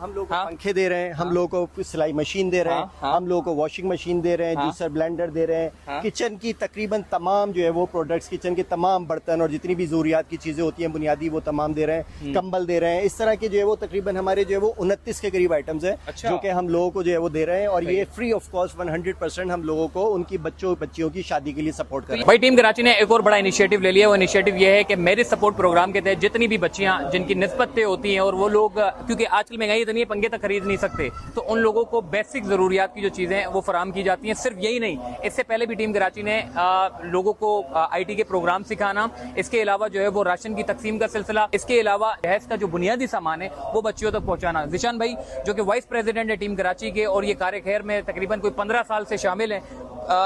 हम लोग को पंखे दे रहे हैं, हम लोग को सिलाई मशीन दे रहे हैं, हम लोग को वॉशिंग मशीन दे रहे हैं, जूसर ब्लेंडर दे रहे हैं, किचन की तकरीबन तमाम जो है वो प्रोडक्ट्स, किचन के तमाम बर्तन और जितनी भी ज़रूरियात की चीज़ें होती हैं बुनियादी, वो तमाम दे रहे हैं, कंबल दे रहे हैं। इस तरह के जो है वो तकरीबन हमारे जो है वो 29 के करीब आइटम्स हैं जो कि हम लोगों को जो है वो दे रहे हैं, और ये फ्री ऑफ कॉस्ट 100% हम लोगों को उनकी बच्चियों की शादी के लिए सपोर्ट कर रहे हैं। भाई टीम कराची ने एक और बड़ा इनिशिएटिव ले लिया। वो इनिशिएटिव ये है कि मैरिज सपोर्ट प्रोग्राम के तहत जितनी भी बच्चियां जिनकी निस्बतें होती हैं और वो लोग क्योंकि आजकल महंगाई इतनी है पंगे तक खरीद नहीं सकते, तो उन लोगों को बेसिक जरूरियात की जो चीजें हैं वो फराम की जाती हैं। सिर्फ यही नहीं, इससे पहले भी टीम कराची ने लोगों को IT के प्रोग्राम सिखाना, इसके अलावा जो है वो राशन की तकसीम का सिलसिला, इसके अलावा दहेज का जो बुनियादी सामान है वो बच्चियों तक पहुंचाना। जिशान भाई जो कि वाइस प्रेसिडेंट है टीम कराची के और ये कार्य खैर में तकरीबन कोई 15 साल से शामिल है,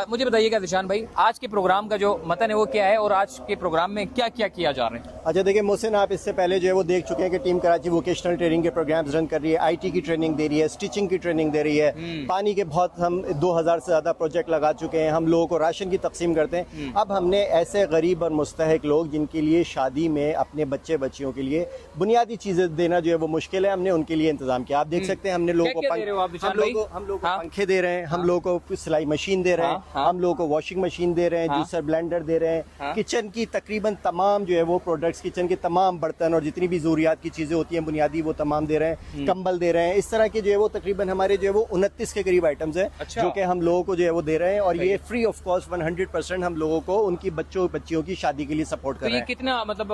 मुझे बताइएगा जिशान भाई आज के प्रोग्राम का जो मतन है वो क्या है और आज के प्रोग्राम में क्या क्या किया जा रहा है? अच्छा देखिए मोहसिन, आप इससे पहले जो है वो देख चुके हैं कि टीम कराची वोकेशनल ट्रेनिंग के प्रोग्राम्स रन कर रही है, IT की ट्रेनिंग दे रही है, स्टिचिंग की ट्रेनिंग दे रही है, पानी के बहुत हम 2000 से ज़्यादा प्रोजेक्ट लगा चुके हैं, हम लोगों को राशन की तकसीम करते हैं। अब हमने ऐसे गरीब और मुस्तहिक लोग जिनके लिए शादी में अपने बच्चियों के लिए बुनियादी चीज़ें देना जो है वो मुश्किल है, हमने उनके लिए इंतजाम किया। आप देख सकते हैं हमने लोगों को पंखे दे रहे हैं, हम लोगों को सिलाई मशीन दे रहे हैं, हम लोगों को वॉशिंग मशीन दे रहे हैं, जूसर ब्लेंडर दे रहे हैं, किचन की तकरीबन तमाम जो है वो प्रोडक्ट्स, किचन के तमाम बर्तन और जितनी भी ज़रूरियात की चीज़ें होती हैं बुनियादी, वो तमाम दे रहे हैं, कंबल दे रहे हैं। इस तरह के जो है वो तकरीबन हमारे जो है वो 29 के करीब आइटम्स हैं जो कि हम लोगों को जो है वो दे रहे हैं, और ये फ्री ऑफ कॉस्ट 100% हम लोगों को उनकी बच्चियों की शादी के लिए सपोर्ट कर रहे हैं। कितना मतलब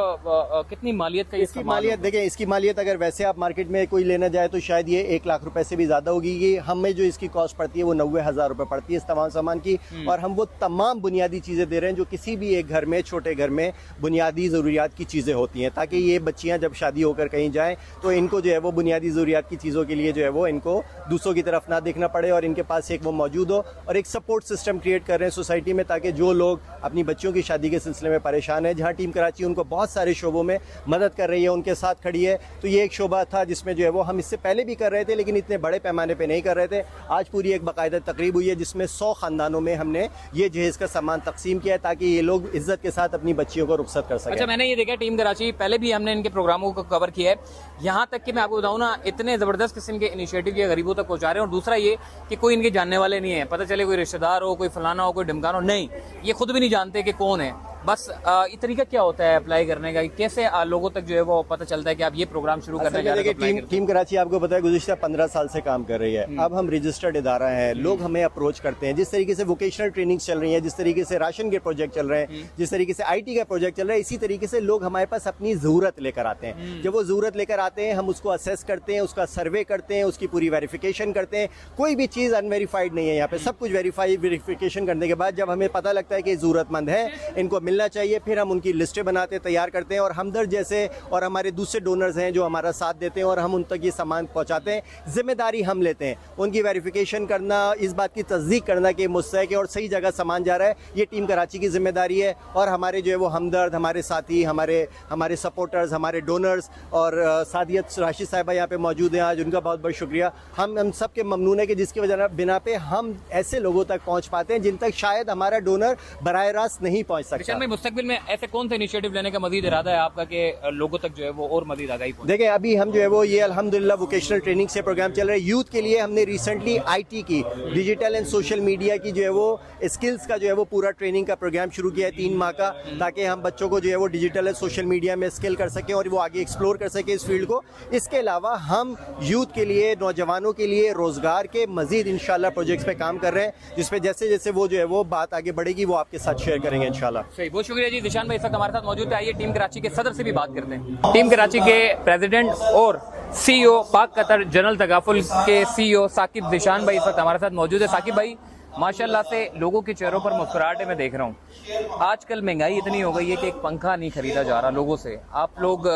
कितनी मालियत का इसकी मालियत देखें, इसकी मालियत अगर वैसे आप मार्केट में कोई लेना जाए तो शायद ये 1 लाख रुपए से भी ज़्यादा होगी। ये हमें जो इसकी कॉस्ट पड़ती है वो 90,000 रुपए पड़ती है इस तमाम सामान की, और हम वो तमाम बुनियादी चीज़ें दे रहे हैं जो किसी भी एक घर में, छोटे घर में बुनियादी ज़रूरियात की चीज़ें होती हैं, ताकि ये बच्चियां जब शादी होकर कहीं जाएं तो इनको जो है वो बुनियादी ज़रूरियात की चीज़ों के लिए जो है वो इनको दूसरों की तरफ ना देखना पड़े, और इनके पास एक वो मौजूद हो, और एक सपोर्ट सिस्टम क्रिएट कर रहे हैं सोसाइटी में, ताकि जो लोग अपनी बच्चियों की शादी के सिलसिले में परेशान है, जहाँ टीम कराची उनको बहुत सारे शोबों में मदद कर रही है, उनके साथ खड़ी है। तो ये एक शोबा था जिसमें जो है वो हम इससे पहले भी कर रहे थे, लेकिन इतने बड़े पैमाने पर नहीं कर रहे थे। आज पूरी एक बाकायदा तकरीब हुई है जिसमें 100 ख़ानदानों में हमने ये जहेज़ का सामान तकसीम किया है, ताकि ये लोग इज्जत के साथ अपनी बच्चियों को रुखसत कर सकें। अच्छा, मैंने ये देखा टीम कराची पहले भी हमने इनके प्रोग्रामों को कवर किया है, यहाँ तक कि मैं आपको बताऊँ ना, इतने ज़बरदस्त किस्म के इनिशिएटिव ये गरीबों तक पहुँचा रहे हैं। और दूसरा ये कि कोई इनके जानने वाले नहीं है, पता चले कोई रिश्तेदार हो, कोई फलाना हो, कोई ढिमकाना हो, नहीं, ये खुद भी नहीं जानते कि कौन है। बस ये तरीका क्या होता है अप्लाई करने का, कैसे लोगों तक जो है वो पता चलता है कि आप ये प्रोग्राम शुरू करने जा रहे हैं? टीम कराची आपको पता है गुज़िश्ता 15 साल से काम कर रही है। अब हम रजिस्टर्ड इदारा है, लोग हमें अप्रोच करते हैं, जिस तरीके से वोकेशनल ट्रेनिंग चल रही है, जिस तरीके से राशन के प्रोजेक्ट चल रहे हैं, जिस तरीके से IT का प्रोजेक्ट चल रहा है, इसी तरीके से लोग हमारे पास अपनी ज़रूरत लेकर आते हैं। जब वो ज़रूरत लेकर आते हैं हम उसको असेस करते हैं, उसका सर्वे करते हैं, उसकी पूरी वेरिफिकेशन करते हैं। कोई भी चीज़ अनवेरीफाइड नहीं है यहाँ पे, सब कुछ वेरिफिकेशन करने के बाद जब हमें पता लगता है कि ज़रूरतमंद है, इनको मिलना चाहिए, फिर हम उनकी लिस्टें बनाते हैं, तैयार करते हैं, और हमदर्द जैसे और हमारे दूसरे डोनर्स हैं जो हमारा साथ देते हैं, और हम उन तक ये सामान पहुंचाते हैं। जिम्मेदारी हम लेते हैं उनकी वेरिफिकेशन करना, इस बात की तस्दीक करना कि मुस्तहक और सही जगह सामान जा रहा है, ये टीम कराची की जिम्मेदारी है। और हमारे जो है वो हमदर्द, हमारे साथी, हमारे सपोर्टर्स, हमारे डोनर्स और सादियत राशिद साहिबा यहाँ पे मौजूद हैं आज, उनका बहुत बहुत शुक्रिया। हम सब के ममनून है कि जिसकी वजह बिना पे हम ऐसे लोगों तक पहुँच पाते हैं जिन तक शायद हमारा डोनर बराह रास्त नहीं पहुँच सकता। मुस्तकबिल में ऐसे कौन सा इनिशिएटिव लेने का मजीद इरादा है आपका कि लोगों तक जो है वो और मजीद आगाही पहुंचे? देखिए अभी हम जो है वो ये अल्हम्दुलिल्लाह वोकेशनल ट्रेनिंग से प्रोग्राम चल रहा है यूथ के लिए। हमने रिसेंटली IT की, डिजिटल एंड सोशल मीडिया की जो है वो स्किल्स का जो है वो पूरा ट्रेनिंग का प्रोग्राम शुरू किया है 3 माह का, ताकि हम बच्चों को जो है वो डिजिटल एंड सोशल मीडिया में स्किल कर सकें और वो आगे एक्सप्लोर कर सकें इस फील्ड को। इसके अलावा हम यूथ के लिए, नौजवानों के लिए रोजगार के मजीद इंशाल्लाह प्रोजेक्ट्स पे काम कर रहे हैं, जिसपे जैसे जैसे वो जो है वो बात आगे बढ़ेगी वो आपके साथ शेयर करेंगे इंशाल्लाह। सही, बहुत शुक्रिया जी। जिशान भाई इस वक्त हमारे साथ मौजूद है, आइए टीम कराची के सदर से भी बात करते हैं। टीम कराची के प्रेसिडेंट और CEO पाक कतर जनरल तगाफुल के CEO साकिब जिशान भाई इस वक्त हमारे साथ मौजूद है। साकिब भाई माशाल्लाह से लोगों के चेहरों पर मुस्कुराहट मैं देख रहा हूँ। आजकल महंगाई इतनी हो गई है कि एक पंखा नहीं खरीदा जा रहा लोगों से। आप लोग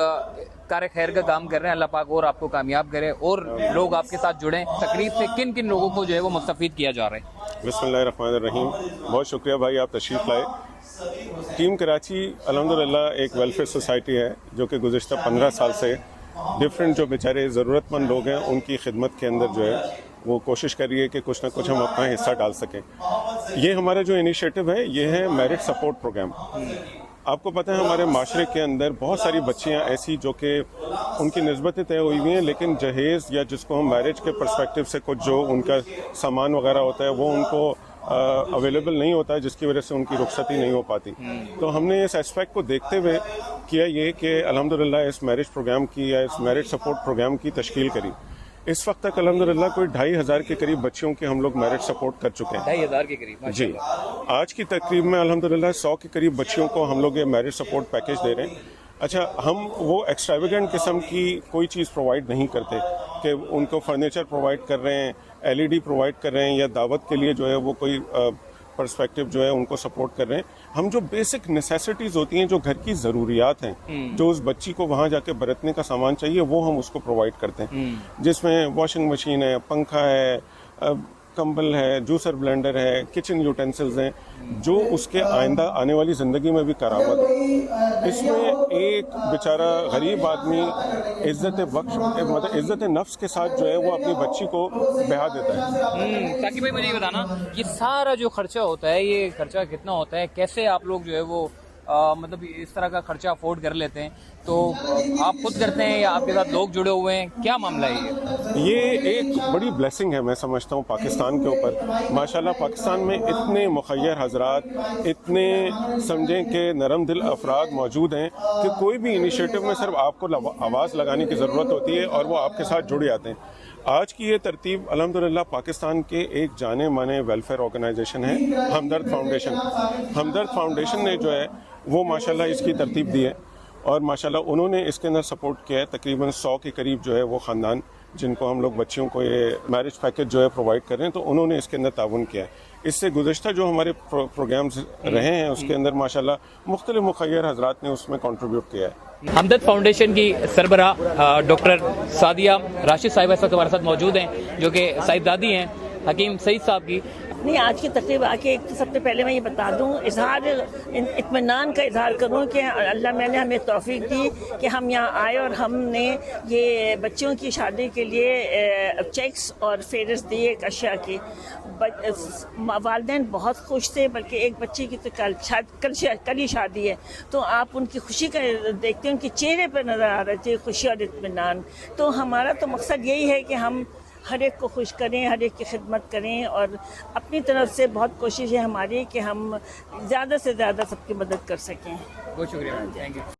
कार्य खैर का काम कर रहे हैं, अल्लाह पाक और आपको कामयाब करे और लोग आपके साथ जुड़ें। तकरीब से किन किन लोगों को जो है वो मुस्तफीद किया जा रहा है? बिस्मिल्लाहिर्रहमानिर्रहीम, बहुत शुक्रिया भाई आप तशरीफ़ लाए। टीम कराची अल्हम्दुलिल्लाह एक वेलफेयर सोसाइटी है जो कि गुज़िश्ता 15 साल से डिफरेंट जो बेचारे ज़रूरतमंद लोग हैं उनकी खिदमत के अंदर जो है वो कोशिश कर रही है कि कुछ ना कुछ हम अपना हिस्सा डाल सकें। ये हमारा जो इनिशिएटिव है ये है मैरिज सपोर्ट प्रोग्राम। आपको पता है हमारे माशरे के अंदर बहुत सारी बच्चियां ऐसी जो कि उनकी निस्बतें तय हुई हुई हैं, लेकिन जहेज़ या जिसको हम मैरिज के पर्सपेक्टिव से कुछ जो उनका सामान वगैरह होता है वो उनको अवेलेबल नहीं होता है, जिसकी वजह से उनकी रुखसती नहीं हो पाती। तो हमने इस एस्पेक्ट को देखते हुए किया ये कि अल्हम्दुलिल्लाह इस मैरिज प्रोग्राम की या इस मैरिज सपोर्ट प्रोग्राम की तश्कील करी। इस वक्त तक अल्हम्दुलिल्लाह कोई 2500 के करीब बच्चियों के हम लोग मैरिज सपोर्ट कर चुके हैं। 2500 के करीब जी, आज की तकरीब में अल्हम्दुलिल्लाह 100 के करीब बच्चियों को हम लोग ये मैरिज सपोर्ट पैकेज दे रहे हैं। अच्छा, हम वो एक्स्ट्रावेगेंट किस्म की कोई चीज़ प्रोवाइड नहीं करते कि उनको फर्नीचर प्रोवाइड कर रहे हैं, LED प्रोवाइड कर रहे हैं या दावत के लिए जो है वो कोई पर्सपेक्टिव जो है उनको सपोर्ट कर रहे हैं। हम जो बेसिक नेसेसिटीज़ होती हैं, जो घर की ज़रूरियात हैं, जो उस बच्ची को वहाँ जाके बरतने का सामान चाहिए, वो हम उसको प्रोवाइड करते हैं, जिसमें वॉशिंग मशीन है, पंखा है, कंबल है, जूसर ब्लेंडर है, किचन यूटेंसिल्स हैं, जो उसके आइंदा आने वाली ज़िंदगी में भी करामत है। इसमें एक बेचारा गरीब आदमी इज़्ज़त बख्श मतलब इज़्ज़त नफ्स के साथ जो है वो अपनी बच्ची को ब्याह देता है। ताकि भाई मुझे ये बताना, ये सारा जो खर्चा होता है, ये खर्चा कितना होता है, कैसे आप लोग जो है वो मतलब इस तरह का खर्चा अफोर्ड कर लेते हैं? तो आप खुद करते हैं या आपके साथ लोग जुड़े हुए हैं, क्या मामला है ये एक बड़ी ब्लेसिंग है, मैं समझता हूँ पाकिस्तान के ऊपर। माशाल्लाह पाकिस्तान में इतने मुखय्यर हजरात, इतने समझें कि नरम दिल अफराद मौजूद हैं कि कोई भी इनिशिएटिव में सिर्फ आपको आवाज़ लगाने की ज़रूरत होती है और वो आपके साथ जुड़ जाते हैं। आज की ये तरतीब अल्हम्दुलिल्लाह पाकिस्तान के एक जाने माने वेलफेयर ऑर्गेनाइजेशन है हमदर्द फाउंडेशन। हमदर्द फाउंडेशन ने जो है वो माशाल्लाह इसकी तरतीब दी है और माशाल्लाह उन्होंने इसके अंदर सपोर्ट किया है। तकरीबन 100 के करीब जो है वो ख़ानदान जिनको हम लोग बच्चियों को ये मैरिज पैकेज जो है प्रोवाइड कर रहे हैं, तो उन्होंने इसके अंदर ताउन किया है। इससे गुज़श्ता जो हमारे प्रोग्राम्स रहे हैं उसके अंदर माशाल्लाह मुख्तलिफ मुखय्यर हजरात ने उसमें कंट्रीब्यूट किया है। हमदर्द फाउंडेशन की सरबरा डॉक्टर सादिया राशिद साहिबा इस वक्त हमारे साथ मौजूद हैं, जो कि साहिबजादी हैं हकीम सईद साहब की। नहीं, आज की तकरीब आके एक तो सबसे पहले मैं ये बता दूं, इत्मीनान का इजहार करूं कि अल्लाह मैंने हमें तौफीक दी कि हम यहाँ आए और हमने ये बच्चों की शादी के लिए चेक्स और फेरस्त दिए एक अशिया की। वालिदैन बहुत खुश थे, बल्कि एक बच्ची की तो कल ही शादी है, तो आप उनकी खुशी का देखते हैं, उनके चेहरे पर नज़र आ रहे थे खुशी और इत्मीनान। तो हमारा तो मकसद यही है कि हम हर एक को खुश करें, हर एक की खिदमत करें और अपनी तरफ से बहुत कोशिश है हमारी कि हम ज़्यादा से ज़्यादा सबकी मदद कर सकें। बहुत शुक्रिया, थैंक यू।